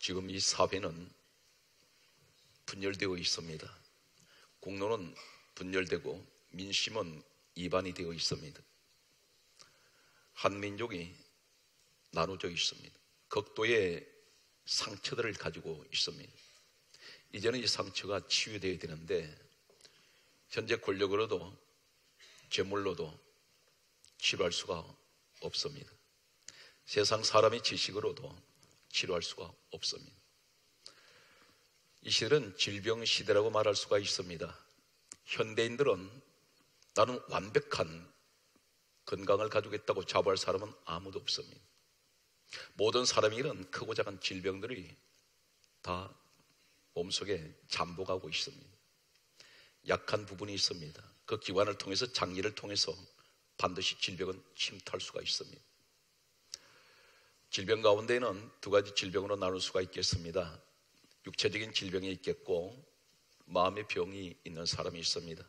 지금 이 사회는 분열되어 있습니다. 공론은 분열되고 민심은 이반이 되어 있습니다. 한 민족이 나눠져 있습니다. 극도의 상처들을 가지고 있습니다. 이제는 이 상처가 치유되어야 되는데 현재 권력으로도 재물로도 치료할 수가 없습니다. 세상 사람의 지식으로도 치료할 수가 없습니다. 이 시대는 질병 시대라고 말할 수가 있습니다. 현대인들은 나는 완벽한 건강을 가지고 있다고 자부할 사람은 아무도 없습니다. 모든 사람이 이런 크고 작은 질병들이 다 몸속에 잠복하고 있습니다. 약한 부분이 있습니다. 그 기관을 통해서 장기를 통해서 반드시 질병은 침투할 수가 있습니다. 질병 가운데에는 두 가지 질병으로 나눌 수가 있겠습니다. 육체적인 질병이 있겠고 마음의 병이 있는 사람이 있습니다.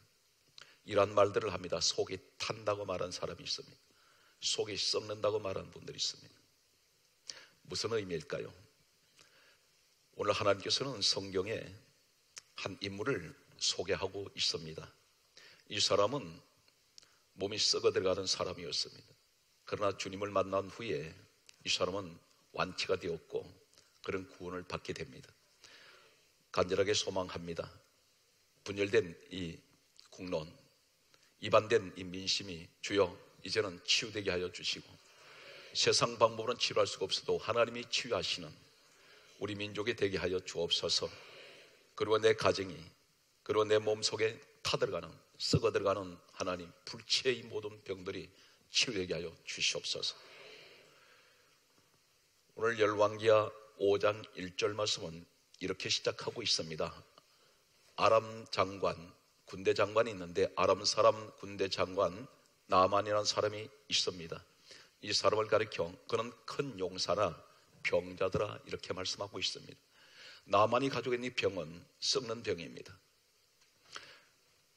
이러한 말들을 합니다. 속이 탄다고 말한 사람이 있습니다. 속이 썩는다고 말하는 분들이 있습니다. 무슨 의미일까요? 오늘 하나님께서는 성경에 한 인물을 소개하고 있습니다. 이 사람은 몸이 썩어 들어가는 사람이었습니다. 그러나 주님을 만난 후에 이 사람은 완치가 되었고 그런 구원을 받게 됩니다. 간절하게 소망합니다. 분열된 이 국론, 이반된 이 민심이 주여 이제는 치유되게 하여 주시고 세상 방법으로는 치료할 수가 없어도 하나님이 치유하시는 우리 민족이 되게 하여 주옵소서. 그리고 내 가정이, 그리고 내 몸속에 타들어가는, 썩어 들어가는 하나님 불치의 이 모든 병들이 치유되게 하여 주시옵소서. 오늘 열왕기하 5장 1절 말씀은 이렇게 시작하고 있습니다. 아람 장관, 군대 장관이 있는데 아람 사람 군대 장관 나만이라는 사람이 있습니다. 이 사람을 가리켜 그는 큰 용사라 병자더라 이렇게 말씀하고 있습니다. 나만이 가지고 있는 이 병은 썩는 병입니다.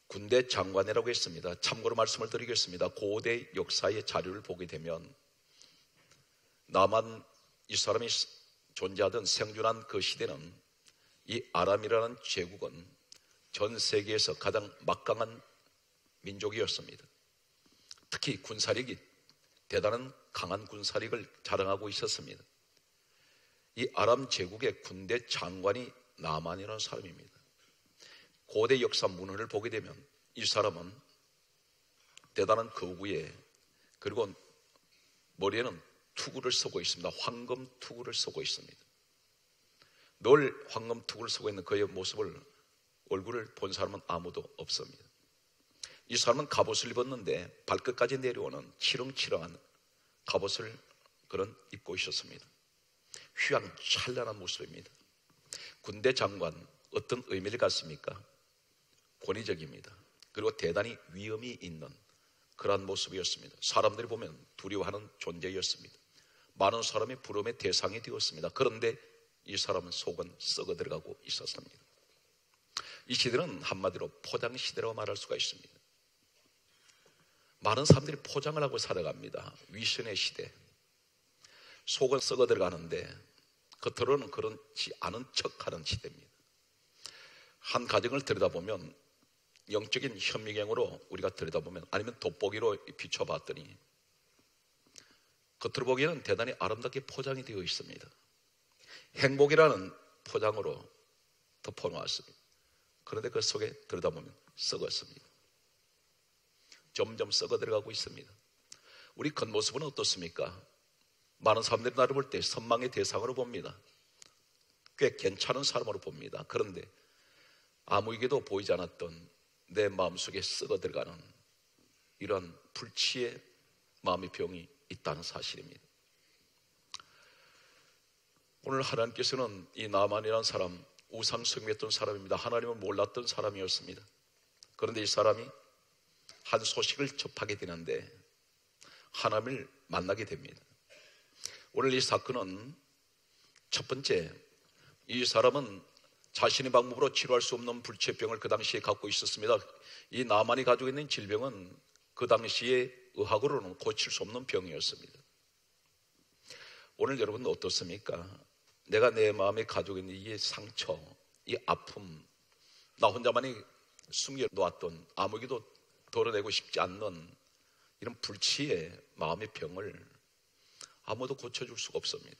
군대 장관이라고 했습니다. 참고로 말씀을 드리겠습니다. 고대 역사의 자료를 보게 되면 나만 이 사람이 존재하던 생존한 그 시대는 이 아람이라는 제국은 전 세계에서 가장 막강한 민족이었습니다. 특히 군사력이 대단한 강한 군사력을 자랑하고 있었습니다. 이 아람 제국의 군대 장관이 나만이라는 사람입니다. 고대 역사 문헌을 보게 되면 이 사람은 대단한 거구에 그리고 머리에는 투구를 쓰고 있습니다. 황금 투구를 쓰고 있습니다. 늘 황금 투구를 쓰고 있는 그의 모습을 얼굴을 본 사람은 아무도 없습니다. 이 사람은 갑옷을 입었는데 발끝까지 내려오는 치렁치렁한 갑옷을 그런 입고 있었습니다. 휘황찬란한 모습입니다. 군대 장관 어떤 의미를 갖습니까? 권위적입니다. 그리고 대단히 위엄이 있는 그러한 모습이었습니다. 사람들이 보면 두려워하는 존재였습니다. 많은 사람의 부러움의 대상이 되었습니다. 그런데 이 사람은 속은 썩어 들어가고 있었습니다. 이 시대는 한마디로 포장 시대라고 말할 수가 있습니다. 많은 사람들이 포장을 하고 살아갑니다. 위선의 시대. 속은 썩어 들어가는데 겉으로는 그렇지 않은 척하는 시대입니다. 한 가정을 들여다보면 영적인 현미경으로 우리가 들여다보면 아니면 돋보기로 비춰봤더니 겉으로 보기에는 대단히 아름답게 포장이 되어 있습니다. 행복이라는 포장으로 덮어놓았습니다. 그런데 그 속에 들여다보면 썩었습니다. 점점 썩어 들어가고 있습니다. 우리 겉모습은 어떻습니까? 많은 사람들이 나를 볼 때 선망의 대상으로 봅니다. 꽤 괜찮은 사람으로 봅니다. 그런데 아무에게도 보이지 않았던 내 마음속에 썩어 들어가는 이런 불치의 마음의 병이 있다는 사실입니다. 오늘 하나님께서는 이 나만이라는 사람, 우상 숭배했던 사람입니다. 하나님을 몰랐던 사람이었습니다. 그런데 이 사람이 한 소식을 접하게 되는데 하나님을 만나게 됩니다. 오늘 이 사건은 첫 번째, 이 사람은 자신의 방법으로 치료할 수 없는 불치병을 그 당시에 갖고 있었습니다. 이 나만이 가지고 있는 질병은 그 당시에 의학으로는 고칠 수 없는 병이었습니다. 오늘 여러분은 어떻습니까? 내가 내 마음에 가지고 있는 이 상처, 이 아픔, 나 혼자만이 숨겨놓았던 아무에게도 덜어내고 싶지 않는 이런 불치의 마음의 병을 아무도 고쳐줄 수가 없습니다.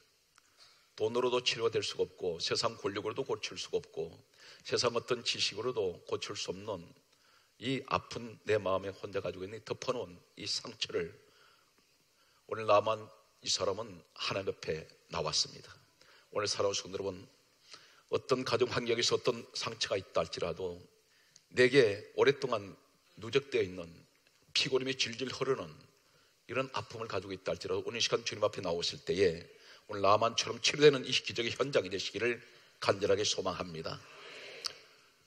돈으로도 치료가 될 수가 없고, 세상 권력으로도 고칠 수가 없고, 세상 어떤 지식으로도 고칠 수 없는 이 아픈 내 마음에 혼자 가지고 있는 덮어놓은 이 상처를 오늘 나만 이 사람은 하나님 옆에 나왔습니다. 오늘 살아온 성도 여러분, 어떤 가정 환경에서 어떤 상처가 있다 할지라도 내게 오랫동안 누적되어 있는 피고림이 질질 흐르는 이런 아픔을 가지고 있다 할지라도 오늘 이 시간 주님 앞에 나오실 때에 오늘 나만처럼 치료되는 이 기적의 현장이 되시기를 간절하게 소망합니다.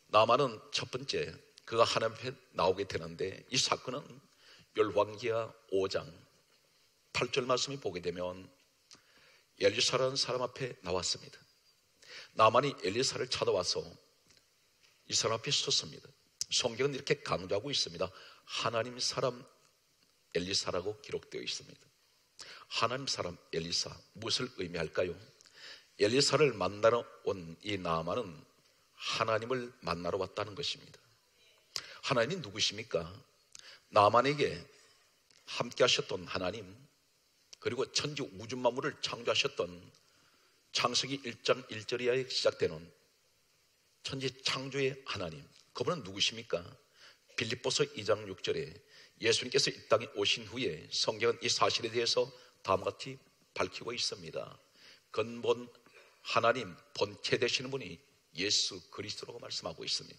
나만은 첫 번째 그가 하나님 앞에 나오게 되는데, 이 사건은 열왕기하 5장 8절 말씀을 보게 되면 엘리사라는 사람 앞에 나왔습니다. 나만이 엘리사를 찾아와서 이 사람 앞에 섰습니다. 성경은 이렇게 강조하고 있습니다. 하나님 사람 엘리사라고 기록되어 있습니다. 하나님 사람 엘리사, 무엇을 의미할까요? 엘리사를 만나러 온 이 나아만은 하나님을 만나러 왔다는 것입니다. 하나님이 누구십니까? 나아만에게 함께 하셨던 하나님, 그리고 천지 우주 만물을 창조하셨던 창세기 1장 1절에 시작되는 천지 창조의 하나님, 그분은 누구십니까? 빌립보서 2장 6절에 예수님께서 이 땅에 오신 후에 성경은 이 사실에 대해서 다음과 같이 밝히고 있습니다. 근본 하나님 본체 되시는 분이 예수 그리스도라고 말씀하고 있습니다.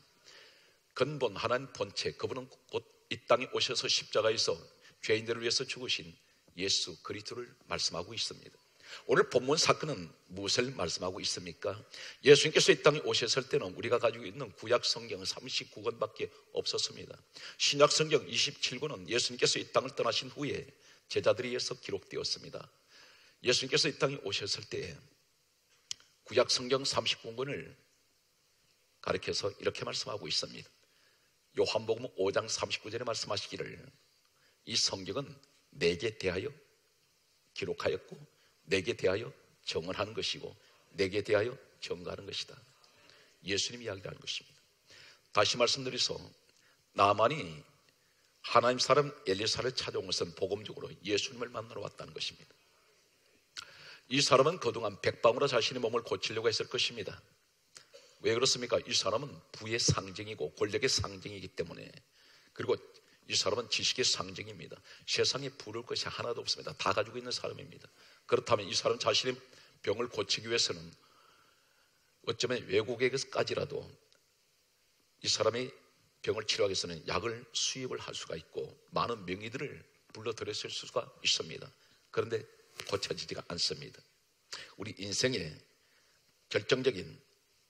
근본 하나님 본체, 그분은 곧 이 땅에 오셔서 십자가에서 죄인들을 위해서 죽으신 예수 그리스도를 말씀하고 있습니다. 오늘 본문 사건은 무엇을 말씀하고 있습니까? 예수님께서 이 땅에 오셨을 때는 우리가 가지고 있는 구약 성경은 39권밖에 없었습니다. 신약 성경 27권은 예수님께서 이 땅을 떠나신 후에 제자들에 의해서 기록되었습니다. 예수님께서 이 땅에 오셨을 때 구약 성경 39권을 가리켜서 이렇게 말씀하고 있습니다. 요한복음 5장 39절에 말씀하시기를 이 성경은 내게 대하여 기록하였고 내게 대하여 정언하는 것이고 내게 대하여 증거하는 것이다. 예수님이 이야기하는 것입니다. 다시 말씀드려서 나만이 하나님 사람 엘리사를 찾아온 것은 복음적으로 예수님을 만나러 왔다는 것입니다. 이 사람은 그동안 백방으로 자신의 몸을 고치려고 했을 것입니다. 왜 그렇습니까? 이 사람은 부의 상징이고 권력의 상징이기 때문에, 그리고 이 사람은 지식의 상징입니다. 세상에 부를 것이 하나도 없습니다. 다 가지고 있는 사람입니다. 그렇다면 이 사람 자신의 병을 고치기 위해서는 어쩌면 외국에까지라도 이 사람이 병을 치료하기 위해서는 약을 수입을 할 수가 있고 많은 명의들을 불러들였을 수가 있습니다. 그런데 고쳐지지가 않습니다. 우리 인생의 결정적인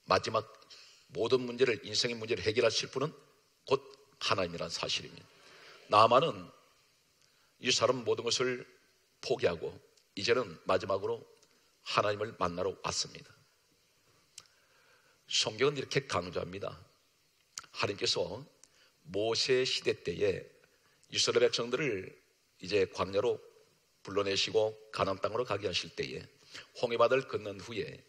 마지막 모든 문제를, 인생의 문제를 해결하실 분은 곧 하나님이라는 사실입니다. 나아만은 이 사람 모든 것을 포기하고 이제는 마지막으로 하나님을 만나러 왔습니다. 성경은 이렇게 강조합니다. 하나님께서 모세 시대 때에 이스라엘 백성들을 이제 광야로 불러내시고 가나안 땅으로 가게 하실 때에 홍해바다를 건넌 후에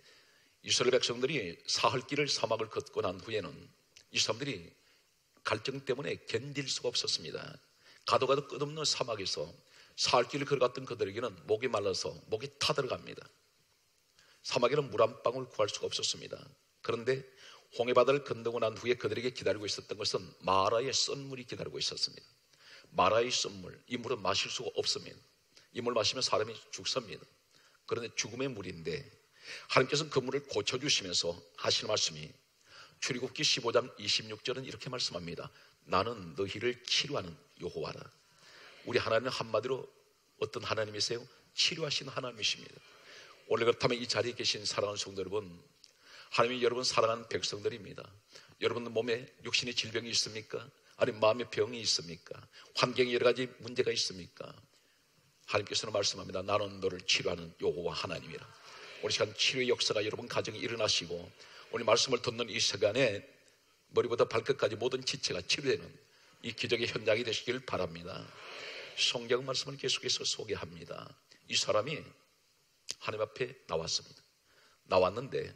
이스라엘 백성들이 사흘길을 사막을 걷고 난 후에는 이 사람들이 갈증 때문에 견딜 수가 없었습니다. 가도 끝없는 사막에서 사흘길을 걸어갔던 그들에게는 목이 말라서 목이 타들어갑니다. 사막에는 물 한 방울 구할 수가 없었습니다. 그런데 홍해바다를 건너고 난 후에 그들에게 기다리고 있었던 것은 마라의 썬물이 기다리고 있었습니다. 마라의 썬물, 이 물은 마실 수가 없습니다. 이 물 마시면 사람이 죽습니다. 그런데 죽음의 물인데 하나님께서는 그 물을 고쳐주시면서 하시는 말씀이 출애굽기 15장 26절은 이렇게 말씀합니다. 나는 너희를 치료하는 여호와라. 우리 하나님은 한마디로 어떤 하나님이세요? 치료하시는 하나님이십니다. 오늘 그렇다면 이 자리에 계신 사랑하는 성도 여러분, 하나님이 여러분 사랑하는 백성들입니다. 여러분 몸에 육신의 질병이 있습니까? 아니면 마음의 병이 있습니까? 환경에 여러 가지 문제가 있습니까? 하나님께서는 말씀합니다. 나는 너를 치료하는 여호와 하나님이라. 오늘 시간 치료의 역사가 여러분 가정에 일어나시고 오늘 말씀을 듣는 이 시간에 머리부터 발끝까지 모든 지체가 치료되는 이 기적의 현장이 되시길 바랍니다. 성경 말씀을 계속해서 소개합니다. 이 사람이 하나님 앞에 나왔습니다. 나왔는데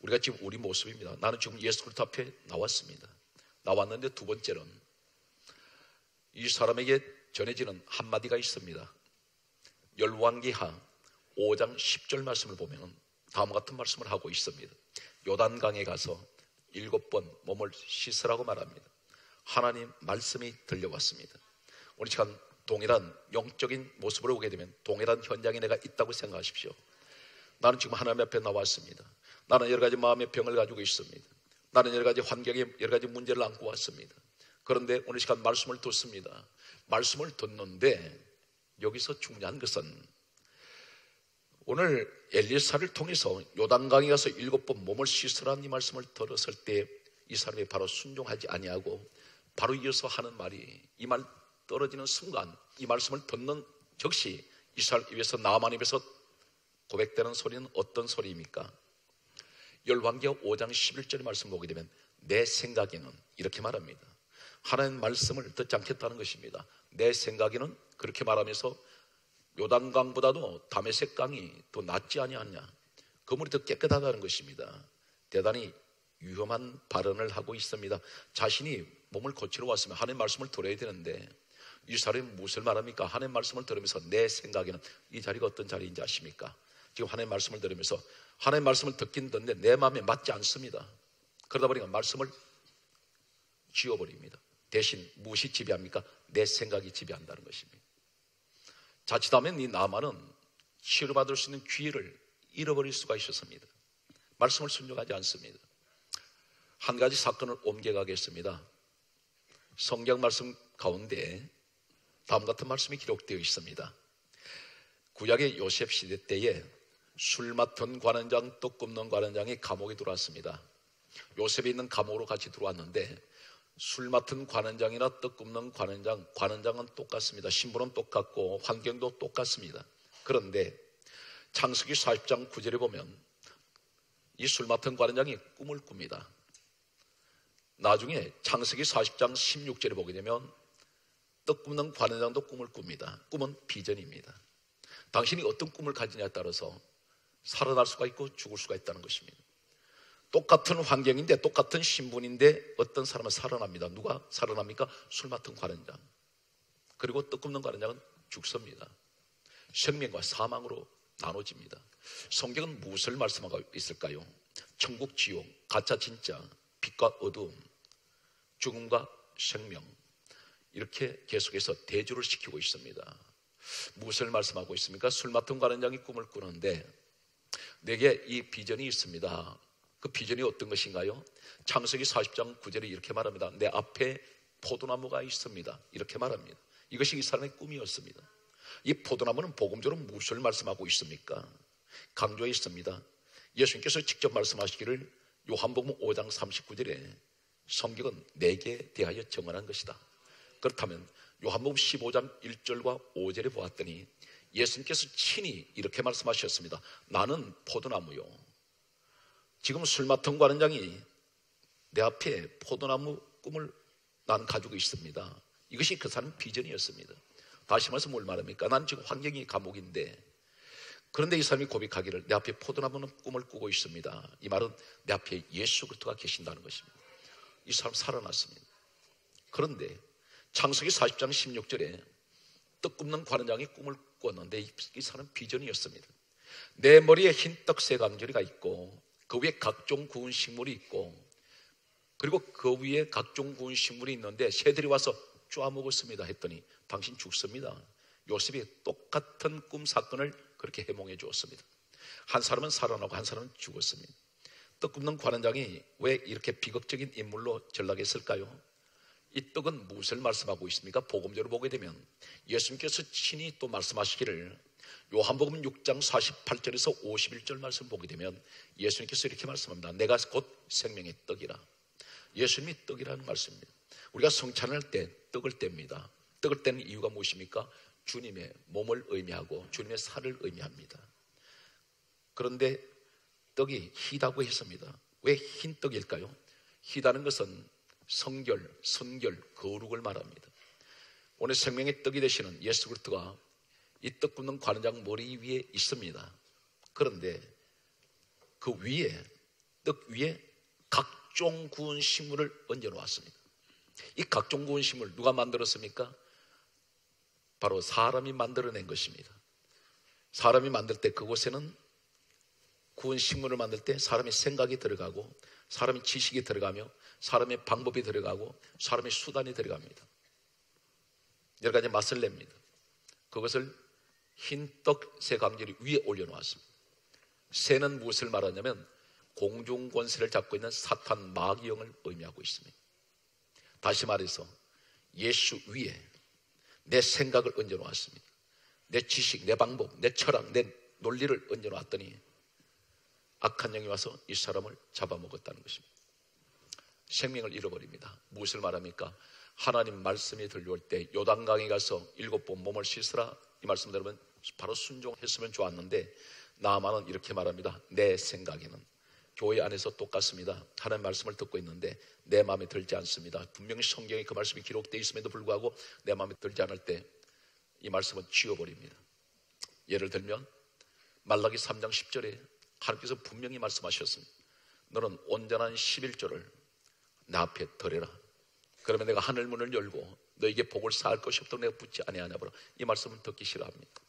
우리가 지금 우리 모습입니다. 나는 지금 예수 그리스도 앞에 나왔습니다. 나왔는데 두 번째는 이 사람에게 전해지는 한마디가 있습니다. 열왕기하 5장 10절 말씀을 보면 다음과 같은 말씀을 하고 있습니다. 요단강에 가서 7번 몸을 씻으라고 말합니다. 하나님 말씀이 들려왔습니다. 오늘 시간 동일한 영적인 모습으로 오게 되면 동일한 현장에 내가 있다고 생각하십시오. 나는 지금 하나님 앞에 나왔습니다. 나는 여러 가지 마음의 병을 가지고 있습니다. 나는 여러 가지 환경에 여러 가지 문제를 안고 왔습니다. 그런데 오늘 시간 말씀을 듣습니다. 말씀을 듣는데 여기서 중요한 것은 오늘 엘리사를 통해서 요단강에 가서 7번 몸을 씻으라는 이 말씀을 들었을 때 이 사람이 바로 순종하지 아니하고 바로 이어서 하는 말이 이 말 떨어지는 순간 이 말씀을 듣는 즉시 이 사람 입에서 나만 입에서 고백되는 소리는 어떤 소리입니까? 열왕기하 5장 11절의 말씀 보게 되면 내 생각에는 이렇게 말합니다. 하나님 말씀을 듣지 않겠다는 것입니다. 내 생각에는 그렇게 말하면서 요단강보다도 다메섹 강이 더 낫지 아니하냐, 그 물이 더 깨끗하다는 것입니다. 대단히 위험한 발언을 하고 있습니다. 자신이 몸을 고치러 왔으면 하나님 말씀을 들어야 되는데 이 사람이 무엇을 말합니까? 하나님 말씀을 들으면서 내 생각에는 이 자리가 어떤 자리인지 아십니까? 지금 하나님 말씀을 들으면서 하나님 말씀을 듣긴 듣는데 내 마음에 맞지 않습니다. 그러다 보니까 말씀을 지워버립니다. 대신 무엇이 지배합니까? 내 생각이 지배한다는 것입니다. 자칫하면 이 나만은 치료받을 수 있는 기회를 잃어버릴 수가 있었습니다. 말씀을 순종하지 않습니다. 한 가지 사건을 옮겨가겠습니다. 성경 말씀 가운데 다음 같은 말씀이 기록되어 있습니다. 구약의 요셉 시대 때에 술 맡은 관원장, 떡 굽는 관원장이 감옥에 들어왔습니다. 요셉이 있는 감옥으로 같이 들어왔는데 술 맡은 관원장이나 떡 굽는 관원장은 똑같습니다. 신분은 똑같고 환경도 똑같습니다. 그런데 창세기 40장 9절에 보면 이 술 맡은 관원장이 꿈을 꿉니다. 나중에 창세기 40장 16절에 보게 되면 떡 굽는 관원장도 꿈을 꿉니다. 꿈은 비전입니다. 당신이 어떤 꿈을 가지냐에 따라서 살아날 수가 있고 죽을 수가 있다는 것입니다. 똑같은 환경인데 똑같은 신분인데 어떤 사람은 살아납니다. 누가 살아납니까? 술 맡은 관원장. 그리고 떡 굽는 관원장은 죽습니다. 생명과 사망으로 나눠집니다. 성경은 무엇을 말씀하고 있을까요? 천국, 지옥, 가짜, 진짜, 빛과 어두움, 죽음과 생명, 이렇게 계속해서 대조를 시키고 있습니다. 무엇을 말씀하고 있습니까? 술 맡은 관원장이 꿈을 꾸는데 내게 이 비전이 있습니다. 그 비전이 어떤 것인가요? 창세기 40장 9절에 이렇게 말합니다. 내 앞에 포도나무가 있습니다. 이렇게 말합니다. 이것이 이 사람의 꿈이었습니다. 이 포도나무는 복음적으로 무엇을 말씀하고 있습니까? 강조해 있습니다. 예수님께서 직접 말씀하시기를 요한복음 5장 39절에 성경은 내게 대하여 정언한 것이다. 그렇다면 요한복음 15장 1절과 5절에 보았더니 예수님께서 친히 이렇게 말씀하셨습니다. 나는 포도나무요. 지금 술 맡은 관원장이 내 앞에 포도나무 꿈을 난 가지고 있습니다. 이것이 그 사람 비전이었습니다. 다시 말해서 뭘 말합니까? 난 지금 환경이 감옥인데 그런데 이 사람이 고백하기를 내 앞에 포도나무는 꿈을 꾸고 있습니다. 이 말은 내 앞에 예수 그리스도가 계신다는 것입니다. 이 사람 살아났습니다. 그런데 창세기 40장 16절에 떡 굽는 관원장이 꿈을 꿨는데 이 사람 비전이었습니다. 내 머리에 흰 떡새 감겨리가 있고 그 위에 각종 구운 식물이 있고 그리고 그 위에 각종 구운 식물이 있는데 새들이 와서 쪼아먹었습니다 했더니 당신 죽습니다. 요셉이 똑같은 꿈 사건을 그렇게 해몽해 주었습니다. 한 사람은 살아나고 한 사람은 죽었습니다. 떡 굽는 관원장이 왜 이렇게 비극적인 인물로 전락했을까요? 이 떡은 무엇을 말씀하고 있습니까? 복음적으로 보게 되면 예수님께서 친히 또 말씀하시기를 요한복음 6장 48절에서 51절 말씀 보게 되면 예수님께서 이렇게 말씀합니다. 내가 곧 생명의 떡이라. 예수님이 떡이라는 말씀입니다. 우리가 성찬할 때 떡을 뗍니다. 떡을 떼는 이유가 무엇입니까? 주님의 몸을 의미하고 주님의 살을 의미합니다. 그런데 떡이 희다고 했습니다. 왜 흰 떡일까요? 희다는 것은 성결, 선결, 거룩을 말합니다. 오늘 생명의 떡이 되시는 예수 그리스도가 이 떡 굽는 관원장 머리 위에 있습니다. 그런데 그 위에, 떡 위에 각종 구운 식물을 얹어 놓았습니다. 이 각종 구운 식물 누가 만들었습니까? 바로 사람이 만들어낸 것입니다. 사람이 만들 때 그곳에는 구운 식물을 만들 때 사람의 생각이 들어가고 사람의 지식이 들어가며 사람의 방법이 들어가고 사람의 수단이 들어갑니다. 여러 가지 맛을 냅니다. 그것을 흰떡 세 강제리 위에 올려놓았습니다. 새는 무엇을 말하냐면 공중권세를 잡고 있는 사탄 마귀영을 의미하고 있습니다. 다시 말해서 예수 위에 내 생각을 얹어놓았습니다. 내 지식, 내 방법, 내 철학, 내 논리를 얹어놓았더니 악한 영이 와서 이 사람을 잡아먹었다는 것입니다. 생명을 잃어버립니다. 무엇을 말합니까? 하나님 말씀이 들려올 때 요단강에 가서 7번 몸을 씻으라, 이 말씀 들으면 바로 순종했으면 좋았는데 나아만은 이렇게 말합니다. 내 생각에는, 교회 안에서 똑같습니다. 하나님 말씀을 듣고 있는데 내 마음에 들지 않습니다. 분명히 성경에 그 말씀이 기록되어 있음에도 불구하고 내 마음에 들지 않을 때 이 말씀은 지워버립니다. 예를 들면 말라기 3장 10절에 하나님께서 분명히 말씀하셨습니다. 너는 온전한 11조를 나 앞에 드려라. 그러면 내가 하늘 문을 열고 너에게 복을 쌓을 것이 없도록 내가 붙지 아니하냐 보라. 이 말씀은 듣기 싫어합니다.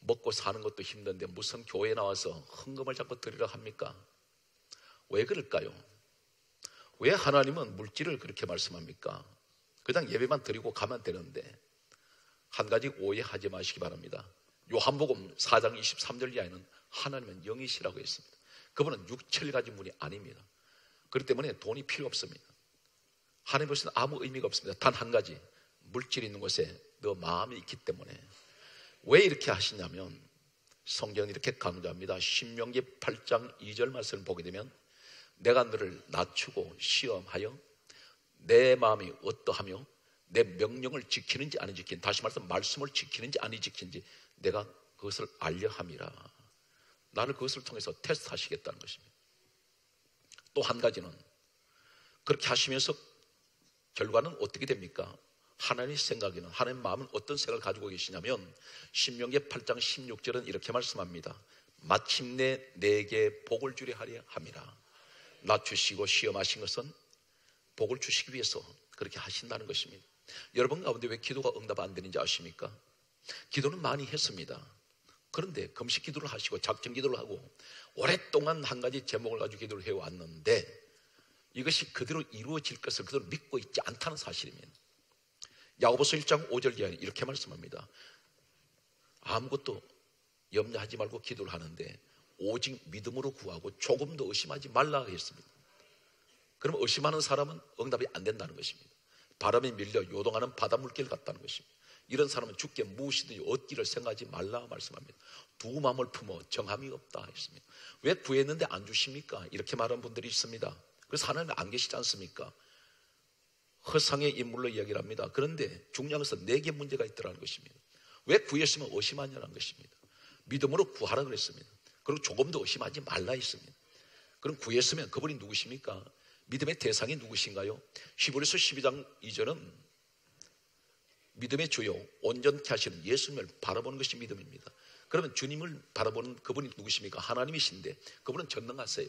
먹고 사는 것도 힘든데 무슨 교회에 나와서 헌금을 자꾸 드리라 합니까? 왜 그럴까요? 왜 하나님은 물질을 그렇게 말씀합니까? 그냥 예배만 드리고 가면 되는데 한 가지 오해하지 마시기 바랍니다. 요한복음 4장 23절 이하에는 하나님은 영이시라고 했습니다. 그분은 육체를 가진 분이 아닙니다. 그렇기 때문에 돈이 필요 없습니다. 하나님께서는 아무 의미가 없습니다. 단 한 가지, 물질이 있는 곳에 너 마음이 있기 때문에. 왜 이렇게 하시냐면 성경이 이렇게 강조합니다. 신명기 8장 2절 말씀을 보게 되면 내가 너를 낮추고 시험하여 내 마음이 어떠하며 내 명령을 지키는지 아니 지키는지, 다시 말해서 말씀을 지키는지 아니 지키는지 내가 그것을 알려 함이라. 나를 그것을 통해서 테스트하시겠다는 것입니다. 또 한 가지는 그렇게 하시면서 결과는 어떻게 됩니까? 하나님의 생각에는, 하나님의 마음은 어떤 생각을 가지고 계시냐면 신명기 8장 16절은 이렇게 말씀합니다. 마침내 내게 복을 주려 하려 함이라. 낮추시고 시험하신 것은 복을 주시기 위해서 그렇게 하신다는 것입니다. 여러분 가운데 왜 기도가 응답 안 되는지 아십니까? 기도는 많이 했습니다. 그런데 금식 기도를 하시고 작정 기도를 하고 오랫동안 한 가지 제목을 가지고 기도를 해왔는데 이것이 그대로 이루어질 것을 그대로 믿고 있지 않다는 사실입니다. 야고보서 1장 5절 이하에 이렇게 말씀합니다. 아무것도 염려하지 말고 기도를 하는데 오직 믿음으로 구하고 조금도 의심하지 말라 했습니다. 그럼 의심하는 사람은 응답이 안 된다는 것입니다. 바람에 밀려 요동하는 바닷물길 같다는 것입니다. 이런 사람은 주께 무엇이든지 얻기를 생각하지 말라 말씀합니다. 두 마음을 품어 정함이 없다 했습니다. 왜 구했는데 안 주십니까? 이렇게 말하는 분들이 있습니다. 그래서 하나님은 안 계시지 않습니까? 허상의 인물로 이야기를 합니다. 그런데 중요한 것은 내게 문제가 있더라는 것입니다. 왜 구했으면 의심하냐는 것입니다. 믿음으로 구하라 그랬습니다. 그리고 조금도 의심하지 말라 했습니다. 그럼 구했으면 그분이 누구십니까? 믿음의 대상이 누구신가요? 히브리서 12장 2절은 믿음의 주요 온전케 하시는 예수님을 바라보는 것이 믿음입니다. 그러면 주님을 바라보는 그분이 누구십니까? 하나님이신데 그분은 전능하세요.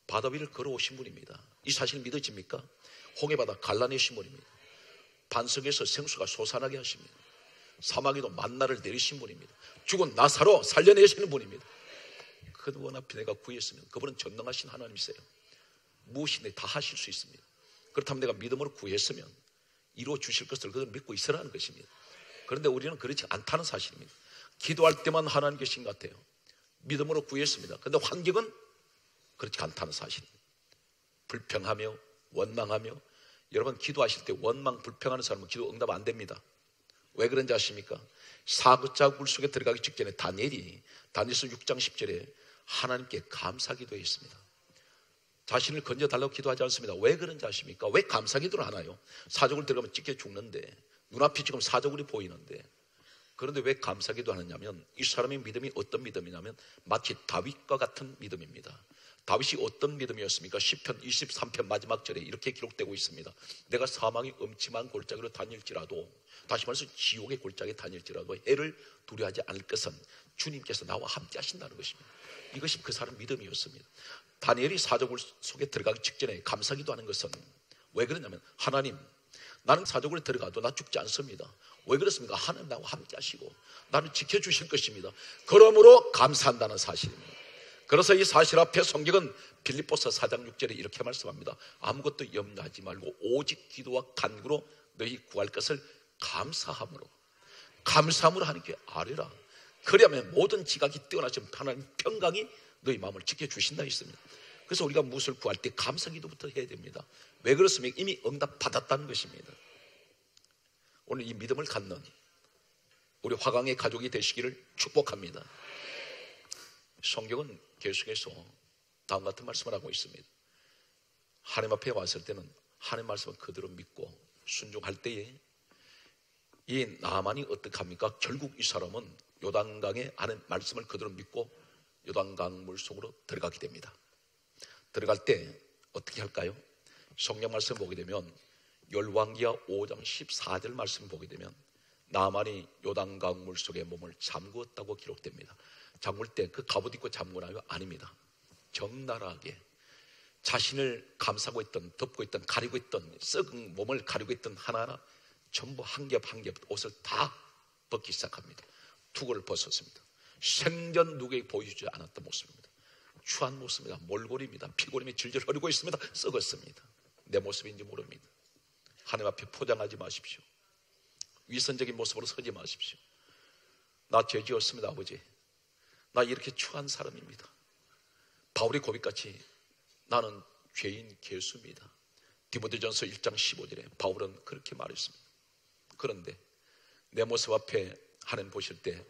바다 위를 걸어오신 분입니다. 이 사실 믿어집니까? 홍해바다 갈라내신 분입니다. 반석에서 생수가 솟아나게 하십니다. 사막에도 만나를 내리신 분입니다. 죽은 나사로 살려내시는 분입니다. 그분 앞에 내가 구했으면 그분은 전능하신 하나님이세요. 무엇이든지 다 하실 수 있습니다. 그렇다면 내가 믿음으로 구했으면 이루어 주실 것을 그들 믿고 있으라는 것입니다. 그런데 우리는 그렇지 않다는 사실입니다. 기도할 때만 하나님 계신 것 같아요. 믿음으로 구했습니다. 그런데 환경은 그렇지 않다는 사실입니다. 불평하며 원망하며, 여러분 기도하실 때 원망 불평하는 사람은 기도 응답 안 됩니다. 왜 그런지 아십니까? 사그자 물속에 들어가기 직전에 다니엘서 6장 10절에 하나님께 감사기도에 있습니다. 자신을 건져달라고 기도하지 않습니다. 왜 그런지 아십니까? 왜 감사기도를 하나요? 사족을 들어가면 찢겨 죽는데, 눈앞이 지금 사족울이 보이는데 그런데 왜 감사기도 하느냐면 이 사람의 믿음이 어떤 믿음이냐면 마치 다윗과 같은 믿음입니다. 다윗이 어떤 믿음이었습니까? 시편 23편 마지막 절에 이렇게 기록되고 있습니다. 내가 사망의 음침한 골짜기로 다닐지라도, 다시 말해서 지옥의 골짜기에 다닐지라도 해를 두려워하지 않을 것은 주님께서 나와 함께 하신다는 것입니다. 이것이 그 사람 믿음이었습니다. 다니엘이 사족을 속에 들어가기 직전에 감사기도 하는 것은 왜 그러냐면, 하나님, 나는 사족을 들어가도 나 죽지 않습니다. 왜 그렇습니까? 하나님 나와 함께 하시고 나를 지켜주실 것입니다. 그러므로 감사한다는 사실입니다. 그래서 이 사실 앞에 성경은 빌립보서 4장 6절에 이렇게 말씀합니다. 아무것도 염려하지 말고 오직 기도와 간구로 너희 구할 것을 감사함으로 하나님께 아뢰라. 그러면 모든 지각이 뛰어나신 하나님 평강이 너희 마음을 지켜주신다 했습니다. 그래서 우리가 무엇을 구할 때 감사기도부터 해야 됩니다. 왜 그렇습니까? 이미 응답 받았다는 것입니다. 오늘 이 믿음을 갖는 우리 화강의 가족이 되시기를 축복합니다. 성경은 계속해서 다음 같은 말씀을 하고 있습니다. 하나님 앞에 왔을 때는 하나님 말씀을 그대로 믿고 순종할 때에 이 나만이 어떻게 합니까? 결국 이 사람은 요단강에 하나님 말씀을 그대로 믿고 요단강 물 속으로 들어가게 됩니다. 들어갈 때 어떻게 할까요? 성경 말씀 보게 되면 열왕기하 5장 14절 말씀 보게 되면 나만이 요단강 물 속에 몸을 잠그었다고 기록됩니다. 잠글 때 그 갑옷 입고 잠그나요? 아닙니다. 적나라하게 자신을 감싸고 있던, 덮고 있던, 가리고 있던, 썩은 몸을 가리고 있던 하나하나 전부 한 겹 한 겹 옷을 다 벗기 시작합니다. 투구를 벗었습니다. 생전 누구에게 보여주지 않았던 모습입니다. 추한 모습입니다. 몰골입니다. 피골임이 질질 흐르고 있습니다. 썩었습니다. 내 모습인지 모릅니다. 하나님 앞에 포장하지 마십시오. 위선적인 모습으로 서지 마십시오. 나 죄 지었습니다, 아버지. 나 이렇게 추한 사람입니다. 바울의 고백같이 나는 죄인 개수입니다. 디모데전서 1장 15절에 바울은 그렇게 말했습니다. 그런데 내 모습 앞에 하나님 보실 때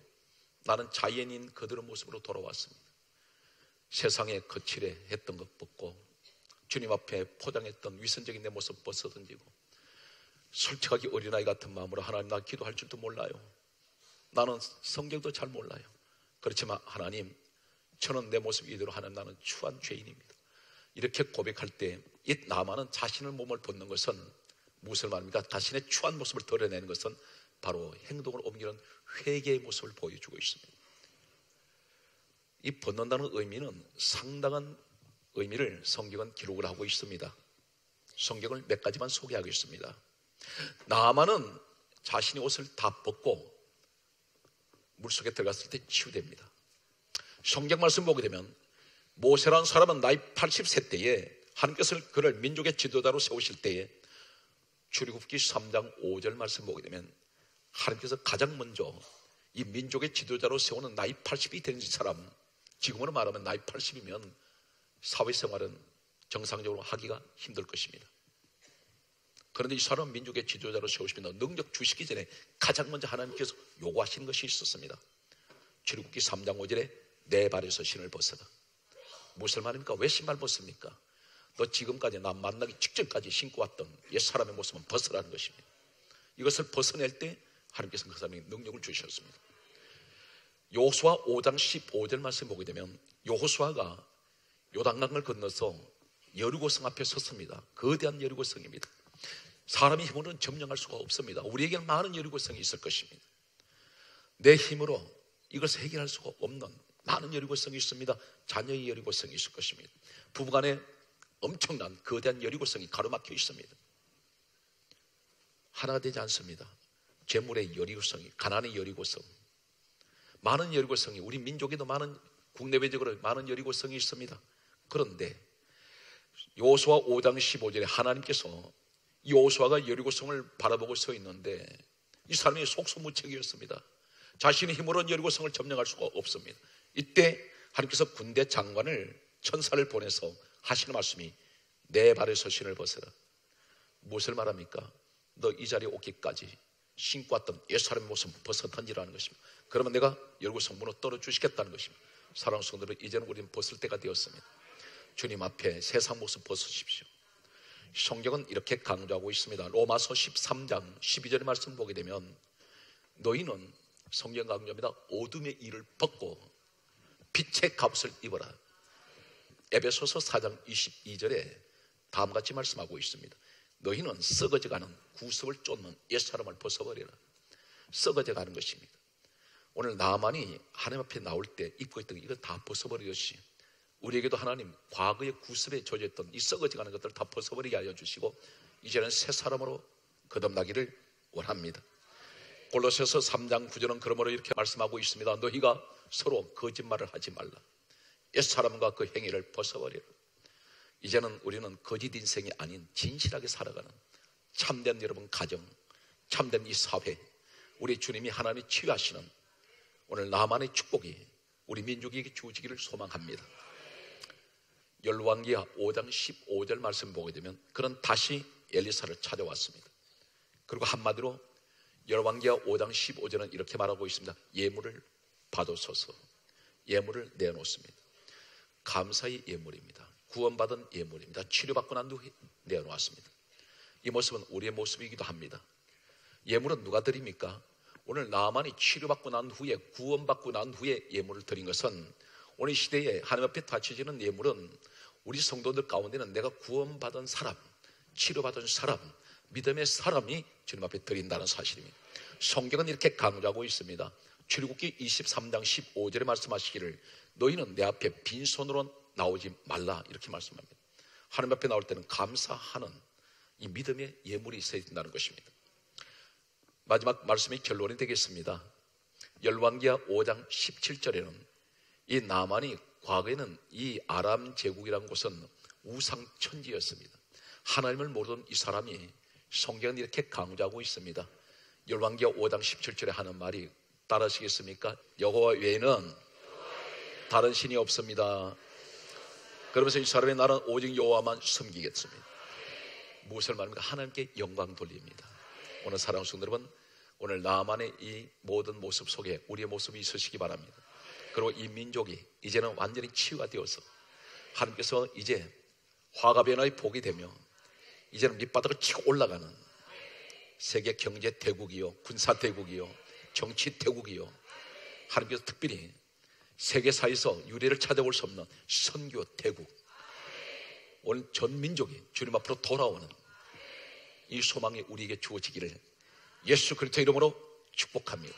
나는 자연인 그대로 모습으로 돌아왔습니다. 세상에 거칠해 했던 것 벗고 주님 앞에 포장했던 위선적인 내 모습 벗어던지고 솔직하게 어린아이 같은 마음으로 하나님, 나 기도할 줄도 몰라요. 나는 성경도 잘 몰라요. 그렇지만 하나님, 저는 내 모습 이대로 하나님, 나는 추한 죄인입니다. 이렇게 고백할 때 이 나만은 자신의 몸을 벗는 것은 무엇을 말합니까? 자신의 추한 모습을 드러내는 것은 바로 행동을 옮기는 회개의 모습을 보여주고 있습니다. 이 벗는다는 의미는 상당한 의미를 성경은 기록을 하고 있습니다. 성경을 몇 가지만 소개하겠습니다. 나아만은 자신의 옷을 다 벗고 물속에 들어갔을 때 치유됩니다. 성경 말씀 보게 되면 모세라는 사람은 나이 80세 때에 하나님께서 그를 민족의 지도자로 세우실 때에 출애굽기 3장 5절 말씀 보게 되면 하나님께서 가장 먼저 이 민족의 지도자로 세우는 나이 80이 된 사람, 지금으로 말하면 나이 80이면 사회생활은 정상적으로 하기가 힘들 것입니다. 그런데 이 사람 민족의 지도자로 세우시면 능력 주시기 전에 가장 먼저 하나님께서 요구하시는 것이 있었습니다. 출애굽기 3장 5절에 내 발에서 신을 벗어라. 무슨 말입니까? 왜 신발 벗습니까? 너 지금까지 나 만나기 직전까지 신고 왔던 옛사람의 모습은 벗으라는 것입니다. 이것을 벗어낼 때 하나님께서 그 사람에게 능력을 주셨습니다. 여호수아 5장 15절 말씀 보게 되면 여호수아가 요단강을 건너서 여리고성 앞에 섰습니다. 거대한 여리고성입니다. 사람의 힘으로는 점령할 수가 없습니다. 우리에게는 많은 여리고성이 있을 것입니다. 내 힘으로 이것을 해결할 수가 없는 많은 여리고성이 있습니다. 자녀의 여리고성이 있을 것입니다. 부부간에 엄청난 거대한 여리고성이 가로막혀 있습니다. 하나가 되지 않습니다. 재물의 여리고성이, 가난의 여리고성, 많은 여리고성이, 우리 민족에도 많은, 국내외적으로 많은 여리고성이 있습니다. 그런데 여호수아 5장 15절에 하나님께서 여호수아가 여리고성을 바라보고 서 있는데 이 사람이 속수무책이었습니다. 자신의 힘으로는 여리고성을 점령할 수가 없습니다. 이때 하나님께서 군대 장관을, 천사를 보내서 하시는 말씀이 내 발에서 신을 벗어라. 무엇을 말합니까? 너 이 자리에 오기까지 신고 왔던 옛사람의 모습 벗어 던지라는 것입니다. 그러면 내가 여리고성 문을 떨어주시겠다는 것입니다. 사랑하는 성도들, 이제는 우리는 벗을 때가 되었습니다. 주님 앞에 세상 모습 벗으십시오. 성경은 이렇게 강조하고 있습니다. 로마서 13장 12절의 말씀 보게 되면 너희는 성경 강조합니다. 어둠의 일을 벗고 빛의 값을 입어라. 에베소서 4장 22절에 다음같이 말씀하고 있습니다. 너희는 썩어져가는 구습을 쫓는 옛사람을 벗어버리라. 썩어져가는 것입니다. 오늘 나만이 하나님 앞에 나올 때 입고 있던 이건 다 벗어버리듯이 우리에게도 하나님 과거의 구습에 젖어있던 이 썩어져가는 것들을 다 벗어버리게 하여 주시고 이제는 새 사람으로 거듭나기를 원합니다. 골로새서 3장 9절은 그러므로 이렇게 말씀하고 있습니다. 너희가 서로 거짓말을 하지 말라. 옛사람과 그 행위를 벗어버리라. 이제는 우리는 거짓 인생이 아닌 진실하게 살아가는 참된 여러분 가정, 참된 이 사회, 우리 주님이 하나님이 치유하시는 오늘 나만의 축복이 우리 민족에게 주어지기를 소망합니다. 열왕기하 5장 15절 말씀 보게 되면 그는 다시 엘리사를 찾아왔습니다. 그리고 한마디로 열왕기하 5장 15절은 이렇게 말하고 있습니다. 예물을 받으소서. 예물을 내놓습니다. 감사의 예물입니다. 구원받은 예물입니다. 치료받고 난 후에 내놓았습니다. 이 모습은 우리의 모습이기도 합니다. 예물은 누가 드립니까? 오늘 나만이 치료받고 난 후에 구원받고 난 후에 예물을 드린 것은 오늘 시대에 하나님 앞에 바쳐지는 예물은 우리 성도들 가운데는 내가 구원받은 사람, 치료받은 사람, 믿음의 사람이 주님 앞에 드린다는 사실입니다. 성경은 이렇게 강조하고 있습니다. 출애굽기 23장 15절에 말씀하시기를 너희는 내 앞에 빈손으로 나오지 말라 이렇게 말씀합니다. 하나님 앞에 나올 때는 감사하는 이 믿음의 예물이 있어야 된다는 것입니다. 마지막 말씀이 결론이 되겠습니다. 열왕기하 5장 17절에는 이 나만이 과거에는 이 아람 제국이라는 곳은 우상천지였습니다. 하나님을 모르던 이 사람이 성경은 이렇게 강조하고 있습니다. 열왕기하 5장 17절에 하는 말이 따르시겠습니까? 여호와 외에는 다른 신이 없습니다. 그러면서 이 사람의 나는 오직 여호와만 섬기겠습니다. 무엇을 말합니까? 하나님께 영광 돌립니다. 오늘 사랑하는 성도 여러분, 오늘 나만의 이 모든 모습 속에 우리의 모습이 있으시기 바랍니다. 그리고 이 민족이 이제는 완전히 치유가 되어서 하나님께서 이제 화가 변화의 복이 되며 이제는 밑바닥을 치고 올라가는 세계 경제 대국이요, 군사 대국이요, 정치 대국이요, 하나님께서 특별히 세계사에서 유례를 찾아볼 수 없는 선교 대국, 오늘 전 민족이 주님 앞으로 돌아오는 이 소망이 우리에게 주어지기를 예수 그리스도 이름으로 축복합니다.